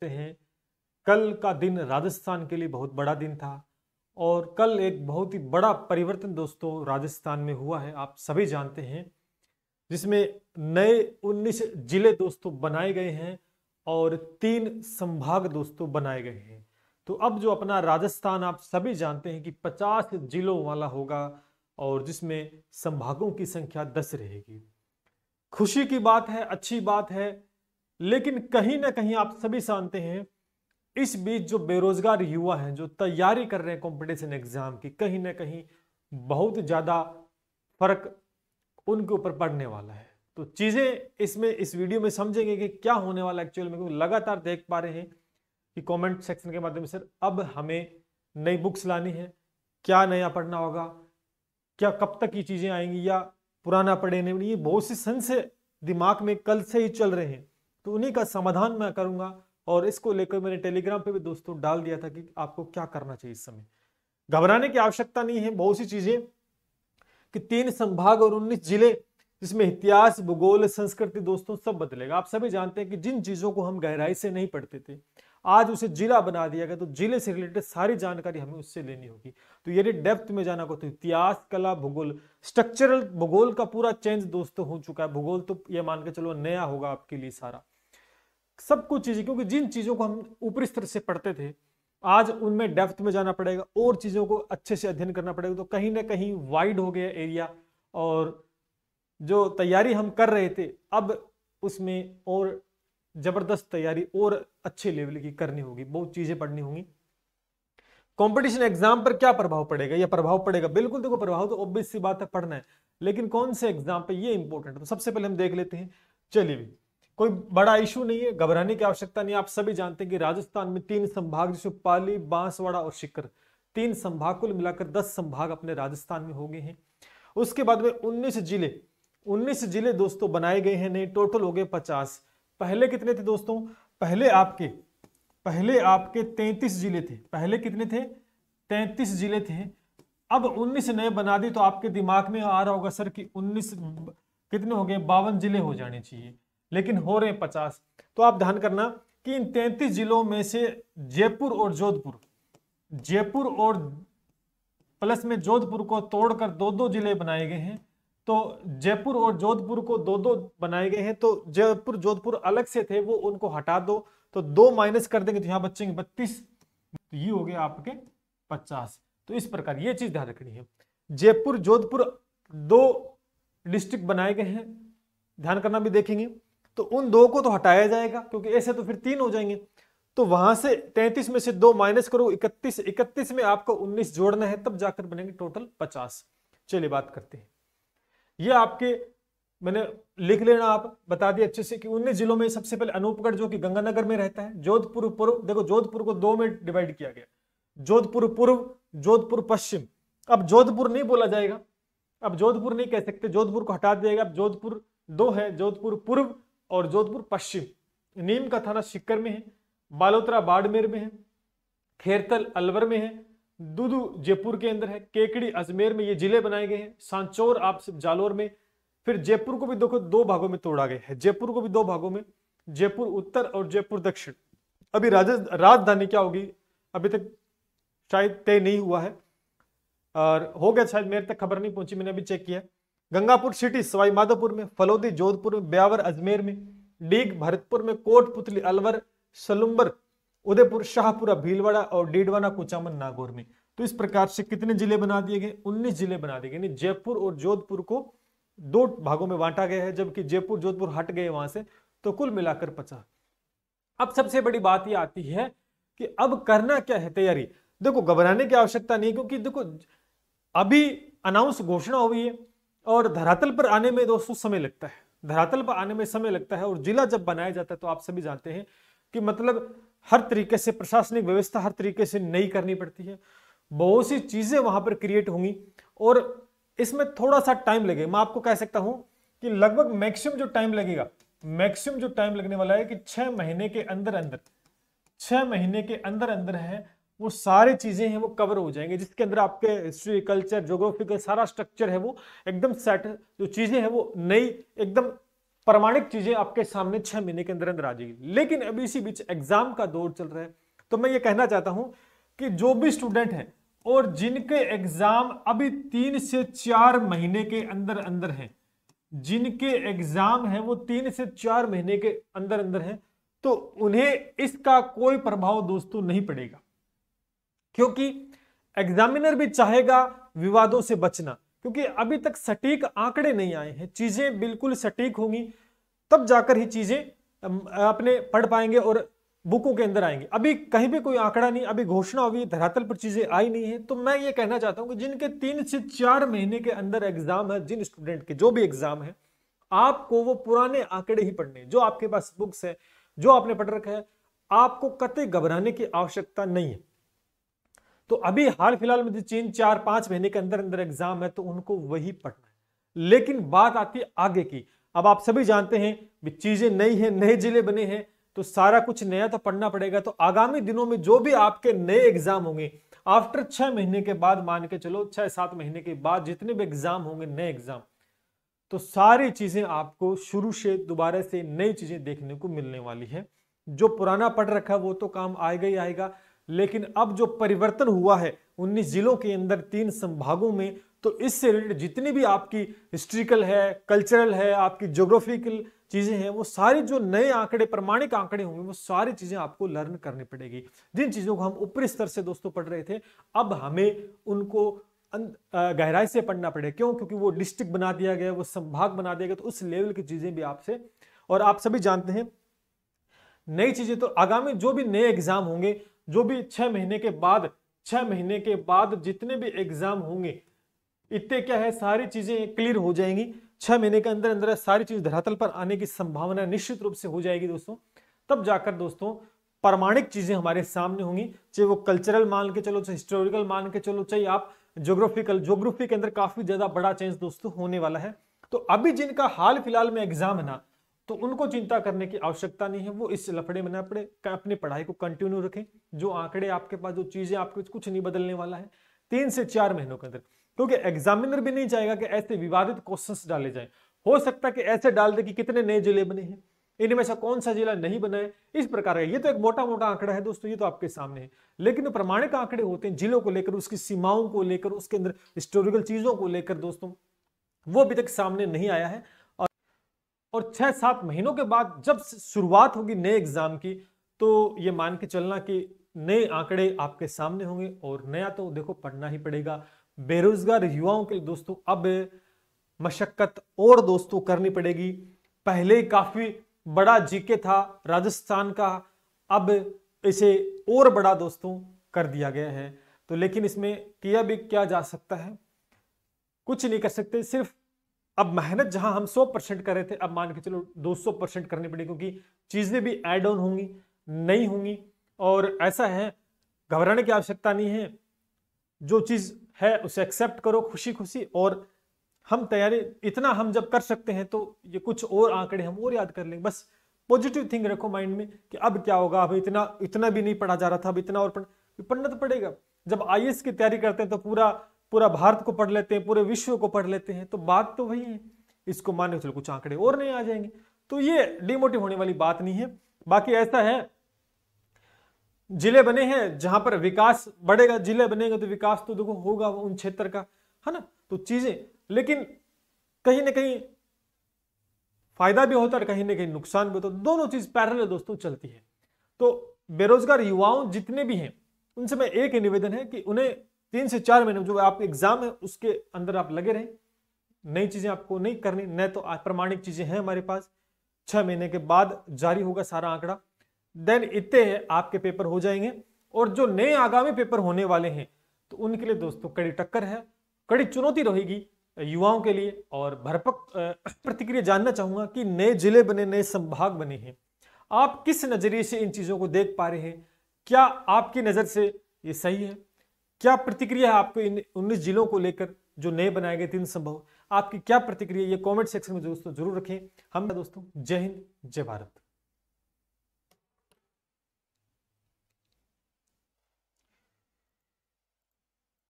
हैं। कल का दिन राजस्थान के लिए बहुत बड़ा दिन था और कल एक बहुत ही बड़ा परिवर्तन दोस्तों राजस्थान में हुआ है, आप सभी जानते हैं, जिसमें नए 19 जिले दोस्तों बनाए गए हैं और 3 संभाग दोस्तों बनाए गए हैं। तो अब जो अपना राजस्थान आप सभी जानते हैं कि 50 जिलों वाला होगा और जिसमें संभागों की संख्या 10 रहेगी। खुशी की बात है, अच्छी बात है, लेकिन कहीं ना कहीं आप सभी जानते हैं इस बीच जो बेरोजगार युवा हैं जो तैयारी कर रहे हैं कंपटीशन एग्जाम की, कहीं ना कहीं बहुत ज्यादा फर्क उनके ऊपर पड़ने वाला है। तो चीजें इसमें इस वीडियो में समझेंगे कि क्या होने वाला एक्चुअल में, क्योंकि लगातार देख पा रहे हैं कि कमेंट सेक्शन के माध्यम से अब हमें नई बुक्स लानी है, क्या नया पढ़ना होगा, क्या कब तक ये चीजें आएंगी या पुराना पढ़े नहीं, ये बहुत सी संशय दिमाग में कल से ही चल रहे हैं। तो उन्हीं का समाधान मैं करूंगा और इसको लेकर मैंने टेलीग्राम पे भी दोस्तों डाल दिया था कि आपको क्या करना चाहिए इस समय। घबराने की आवश्यकता नहीं है, बहुत सी चीजें कि 3 संभाग और 19 जिले जिसमें इतिहास, भूगोल, संस्कृति दोस्तों सब बदलेगा। आप सभी जानते हैं कि जिन चीजों को हम गहराई से नहीं पढ़ते थे आज उसे जिला बना दिया गया, तो जिले से रिलेटेड सारी जानकारी हमें उससे लेनी होगी। तो यदि डेप्थ में जाना को तो इतिहास, कला, भूगोल, स्ट्रक्चरल भूगोल का पूरा चेंज दोस्तों हो चुका है। भूगोल तो ये मान के चलो नया होगा आपके लिए सारा सब कुछ चीजें, क्योंकि जिन चीजों को हम ऊपरी स्तर से पढ़ते थे आज उनमें डेप्थ में जाना पड़ेगा और चीजों को अच्छे से अध्ययन करना पड़ेगा। तो कहीं ना कहीं वाइड हो गया एरिया और जो तैयारी हम कर रहे थे अब उसमें और जबरदस्त तैयारी और अच्छे लेवल की करनी होगी, बहुत चीजें पढ़नी होंगी। कंपटीशन एग्जाम पर क्या प्रभाव पड़ेगा, या प्रभाव पड़ेगा बिल्कुल, देखो प्रभाव तो ऑब्वियस सी बात है, पढ़ना है, लेकिन कौन से एग्जाम पे ये इंपॉर्टेंट है। तो सबसे पहले हम देख लेते हैं। चलिए, कोई बड़ा इशू नहीं है, घबराने की आवश्यकता नहीं है। आप सभी जानते हैं कि राजस्थान में 3 संभाग जिसमें पाली, बांसवाड़ा और सीकर, 3 संभाग कुल मिलाकर 10 संभाग अपने राजस्थान में हो गए हैं। उसके बाद में 19 जिले दोस्तों बनाए गए हैं, नहीं टोटल हो गए 50। पहले कितने थे दोस्तों, पहले आपके 33 जिले थे। पहले कितने थे, 33 जिले थे। अब 19 नए बना दी, तो आपके दिमाग में आ रहा होगा सर कि 19 कितने हो गए, 52 जिले हो जाने चाहिए, लेकिन हो रहे हैं 50। तो आप ध्यान करना कि इन 33 जिलों में से जयपुर और प्लस में जोधपुर को तोड़कर 2-2 जिले बनाए गए हैं। तो जयपुर और जोधपुर को 2-2 बनाए गए हैं। तो जयपुर जोधपुर अलग से थे, वो उनको हटा दो, तो 2 माइनस कर देंगे तो यहां बचेंगे 32, तो ये हो गए आपके 50। तो इस प्रकार ये चीज ध्यान रखनी है, जयपुर जोधपुर 2 डिस्ट्रिक्ट बनाए गए हैं, ध्यान करना भी देखेंगे। तो उन 2 को तो हटाया जाएगा क्योंकि ऐसे तो फिर 3 हो जाएंगे। तो वहां से 33 में से 2 माइनस करो 31 में आपको 19 जोड़ना है, तब जाकर बनेंगे टोटल 50। चलिए बात करते हैं। ये आपके मैंने लिख लेना, आप बता दिए अच्छे से कि 19 जिलों में सबसे पहले अनूपगढ़ जो कि गंगानगर में रहता है। जोधपुर पूर्व, देखो जोधपुर को 2 में डिवाइड किया गया, जोधपुर पूर्व, जोधपुर पश्चिम। अब जोधपुर नहीं बोला जाएगा, अब जोधपुर नहीं कह सकते, जोधपुर को हटा दिया गया। अब जोधपुर 2 है, जोधपुर पूर्व और जोधपुर पश्चिम। नीम का थाना सीकर में है, बालोतरा बाड़मेर में है, खेरतल अलवर में है, दूदू जयपुर के अंदर है, केकड़ी अजमेर में, ये जिले बनाए गए हैं। सांचौर आप जालोर में। फिर जयपुर को भी देखो 2 भागों में तोड़ा गया है, जयपुर को भी 2 भागों में, जयपुर उत्तर और जयपुर दक्षिण। अभी राजधानी क्या होगी अभी तक शायद तय नहीं हुआ है, और हो गया शायद, मेरे तक खबर नहीं पहुंची, मैंने अभी चेक किया। गंगापुर सिटी सवाई माधोपुर में, फलोदी जोधपुर में, ब्यावर अजमेर में, डीग भरतपुर में, कोटपुतली अलवर, सलुम्बर उदयपुर, शाहपुरा भीलवाड़ा और डीडवाना कुचामन नागौर में। तो इस प्रकार से कितने जिले बना दिए गए, 19 जिले बना दिए गए। जयपुर और जोधपुर को 2 भागों में बांटा गया है, जबकि जयपुर जोधपुर हट गए वहां से, तो कुल मिलाकर 50। अब सबसे बड़ी बात यह आती है कि अब करना क्या है तैयारी। देखो घबराने की आवश्यकता नहीं, क्योंकि देखो अभी अनाउंस घोषणा हुई है और धरातल पर आने में दोस्तों समय लगता है, धरातल पर आने में समय लगता है। और जिला जब बनाया जाता है तो आप सभी जानते हैं कि मतलब हर तरीके से प्रशासनिक व्यवस्था हर तरीके से नई करनी पड़ती है, बहुत सी चीजें वहां पर क्रिएट होंगी और इसमें थोड़ा सा टाइम लगेगा। मैं आपको कह सकता हूं कि लगभग मैक्सिमम जो टाइम लगेगा, मैक्सिमम जो टाइम लगने वाला है कि 6 महीने के अंदर अंदर, 6 महीने के अंदर अंदर है वो सारी चीजें हैं वो कवर हो जाएंगे, जिसके अंदर आपके हिस्ट्री, कल्चर, ज्योग्राफिकल सारा स्ट्रक्चर है वो एकदम सेट, जो चीजें हैं वो नई एकदम प्रामाणिक चीजें आपके सामने 6 महीने के अंदर अंदर आ जाएगी। लेकिन अभी इसी बीच एग्जाम का दौर चल रहा है, तो मैं ये कहना चाहता हूं कि जो भी स्टूडेंट है और जिनके एग्जाम अभी 3 से 4 महीने के अंदर अंदर हैं, जिनके एग्जाम है वो 3 से 4 महीने के अंदर अंदर है, तो उन्हें इसका कोई प्रभाव दोस्तों नहीं पड़ेगा, क्योंकि एग्जामिनर भी चाहेगा विवादों से बचना, क्योंकि अभी तक सटीक आंकड़े नहीं आए हैं। चीजें बिल्कुल सटीक होंगी तब जाकर ही चीजें अपने पढ़ पाएंगे और बुकों के अंदर आएंगे। अभी कहीं भी कोई आंकड़ा नहीं, अभी घोषणा हुई, धरातल पर चीजें आई नहीं है। तो मैं ये कहना चाहता हूं कि जिनके 3 से 4 महीने के अंदर एग्जाम है, जिन स्टूडेंट के जो भी एग्जाम है, आपको वो पुराने आंकड़े ही पढ़ने, जो आपके पास बुक्स है, जो आपने पढ़ रखा है, आपको कतई घबराने की आवश्यकता नहीं है। तो अभी हाल फिलहाल में 3, 4, 5 महीने के अंदर अंदर एग्जाम है, तो उनको वही पढ़ना है। लेकिन बात आती है आगे की। अब आप सभी जानते हैं चीजें नई है, नए जिले बने हैं, तो सारा कुछ नया तो पढ़ना पड़ेगा। तो आगामी दिनों में जो भी आपके नए एग्जाम होंगे, आफ्टर 6 महीने के बाद, मान के चलो 6-7 महीने के बाद जितने भी एग्जाम होंगे, नए एग्जाम, तो सारी चीजें आपको शुरू से दोबारा से नई चीजें देखने को मिलने वाली है। जो पुराना पढ़ रखा है वो तो काम आएगा ही आएगा, लेकिन अब जो परिवर्तन हुआ है 19 जिलों के अंदर 3 संभागों में, तो इससे रिलेटेड जितनी भी आपकी हिस्ट्रिकल है, कल्चरल है, आपकी ज्योग्राफिकल चीजें हैं, वो सारी जो नए आंकड़े, प्रमाणिक आंकड़े होंगे, वो सारी चीजें आपको लर्न करनी पड़ेगी। जिन चीजों को हम ऊपरी स्तर से दोस्तों पढ़ रहे थे, अब हमें उनको गहराई से पढ़ना पड़ेगा। क्यों? क्योंकि वो डिस्ट्रिक्ट बना दिया गया, वो संभाग बना दिया गया, तो उस लेवल की चीजें भी आपसे, और आप सभी जानते हैं नई चीजें, तो आगामी जो भी नए एग्जाम होंगे, जो भी 6 महीने के बाद, 6 महीने के बाद जितने भी एग्जाम होंगे, इतने क्या है, सारी चीजें क्लियर हो जाएंगी। 6 महीने के अंदर अंदर सारी चीज धरातल पर आने की संभावना निश्चित रूप से हो जाएगी दोस्तों। तब जाकर दोस्तों प्रामाणिक चीजें हमारे सामने होंगी, चाहे वो कल्चरल मान के चलो, चाहे हिस्टोरिकल मान के चलो, चाहे आप ज्योग्राफी के अंदर काफी ज्यादा बड़ा चेंज दोस्तों होने वाला है। तो अभी जिनका हाल फिलहाल में एग्जाम है ना, तो उनको चिंता करने की आवश्यकता नहीं है। वो इस लफड़े में ना पड़े, अपनी पढ़ाई को कंटिन्यू रखें। जो आंकड़े आपके पास, जो चीजें आपके कुछ नहीं बदलने वाला है 3 से 4 महीनों के अंदर, क्योंकि एग्जामिनर भी नहीं चाहेगा कि ऐसे विवादित क्वेश्चंस डाले जाएं। हो सकता है कि ऐसे डाल दे कि कितने नए जिले बने हैं, इनमें से कौन सा जिला नहीं बना है, इस प्रकार का। ये तो एक मोटा मोटा आंकड़ा है दोस्तों, ये तो आपके सामने है। लेकिन प्रमाणिक आंकड़े होते हैं जिलों को लेकर, उसकी सीमाओं को लेकर, उसके अंदर हिस्टोरिकल चीजों को लेकर दोस्तों, वो अभी तक सामने नहीं आया है। और 6-7 महीनों के बाद जब शुरुआत होगी नए एग्जाम की, तो ये मान के चलना कि नए आंकड़े आपके सामने होंगे। और नया तो देखो पढ़ना ही पड़ेगा। बेरोजगार युवाओं के लिए दोस्तों अब मशक्कत और दोस्तों करनी पड़ेगी। पहले ही काफी बड़ा जीके था राजस्थान का, अब इसे और बड़ा दोस्तों कर दिया गया है। तो लेकिन इसमें किया भी क्या जा सकता है, कुछ नहीं कर सकते। सिर्फ अब मेहनत जहां हम 100% कर रहे थे, अब मान के चलो 200% करनी पड़ेगी, क्योंकि चीजें भी ऐड ऑन होंगी, नई होंगी। और ऐसा है, घबराने की आवश्यकता नहीं है। जो चीज है उसे एक्सेप्ट करो खुशी खुशी, और हम तैयारी इतना हम जब कर सकते हैं, तो ये कुछ और आंकड़े हम और याद कर लेंगे। बस पॉजिटिव थिंग रखो माइंड में कि अब क्या होगा, अब इतना भी नहीं पढ़ा जा रहा था, अब इतना और पढ़ना तो पड़ेगा। जब आईएएस की तैयारी करते हैं तो पूरा भारत को पढ़ लेते हैं, पूरे विश्व को पढ़ लेते हैं, तो बात तो वही है। इसको मान के चलो कुछ आंकड़े और नहीं आ जाएंगे, तो ये डिमोटिव होने वाली बात नहीं है। बाकी ऐसा है, जिले बने हैं जहां पर विकास बढ़ेगा, जिले बनेंगे तो विकास तो देखो होगा उन क्षेत्र का, है ना। तो चीजें, लेकिन कहीं ना कहीं फायदा भी होता है, कहीं ना कहीं नुकसान भी होता है। दोनों चीज पैरेलल दोस्तों चलती है। तो बेरोजगार युवाओं जितने भी हैं, उनसे मैं एक ही निवेदन है कि उन्हें 3 से 4 महीने जो आप एग्जाम है उसके अंदर आप लगे रहें। नई चीजें आपको नहीं करनी, न तो प्रमाणिक चीजें हैं हमारे पास। 6 महीने के बाद जारी होगा सारा आंकड़ा, देन इतने आपके पेपर हो जाएंगे। और जो नए आगामी पेपर होने वाले हैं, तो उनके लिए दोस्तों कड़ी टक्कर है, कड़ी चुनौती रहेगी युवाओं के लिए। और भरपूर प्रतिक्रिया जानना चाहूंगा कि नए जिले बने, नए संभाग बने हैं, आप किस नजरिए से इन चीजों को देख पा रहे हैं? क्या आपकी नजर से ये सही है? क्या प्रतिक्रिया है आपको इन 19 जिलों को लेकर जो नए बनाए गए 3 संभाग? आपकी क्या प्रतिक्रिया, ये कमेंट सेक्शन में दोस्तों जरूर रखें। हम दोस्तों, जय हिंद, जय भारत।